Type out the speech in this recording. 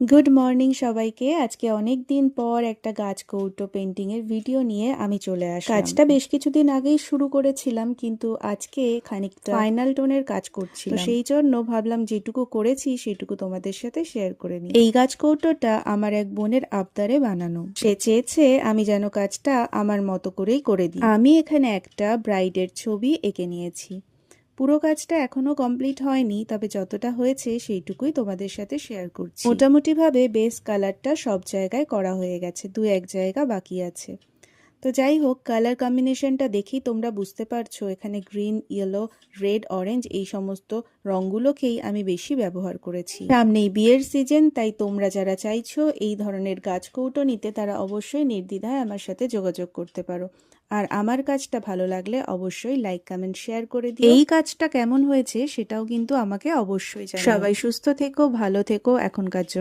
Good morning সবাইকে। আজকে অনেক দিন পর একটা গাছ কৌটো পেন্টিং এর ভিডিও নিয়ে আমি চলে আসলাম। কাজটা বেশ কিছুদিন আগেই শুরু করেছিলাম, কিন্তু আজকে খানিকটা ফাইনাল টোনের কাজ করছিলাম, সেই জন্য ভাবলাম যেটুকু করেছি সেটুকু তোমাদের সাথে শেয়ার করে নিই। এই গাছ কৌটোটা আমার এক বোনের আবদারে বানানো। সে চেয়েছে আমি যেন কাজটা আমার মতো করেই করে দিই। আমি এখানে একটা ব্রাইডের ছবি এঁকে নিয়েছি। পুরো কাজটা এখনো কমপ্লিট হয়নি, তবে যতটা হয়েছে সেইটুকুই তোমাদের সাথে শেয়ার করছি। মোটামুটি ভাবে বেস কালারটা সব জায়গায় করা হয়ে গেছে, দু এক জায়গা বাকি আছে। তো যাই হোক, কালার কম্বিনেশনটা দেখেই তোমরা বুঝতে পারছো এখানে গ্রিন, ইয়েলো, রেড, অরেঞ্জ এই সমস্ত রঙগুলোকেই আমি বেশি ব্যবহার করেছি। সামনেই বিয়ের সিজন, তাই তোমরা যারা চাইছো এই ধরনের গাছ কৌটো নিতে তারা অবশ্যই নির্দ্বিধায় আমার সাথে যোগাযোগ করতে পারো। আর আমার কাজটা ভালো লাগলে অবশ্যই লাইক, কমেন্ট, শেয়ার করে দিও। এই কাজটা কেমন হয়েছে সেটাও কিন্তু আমাকে অবশ্যই জানাও। সবাই সুস্থ থেকো, ভালো থেকো এখনকার জন্য।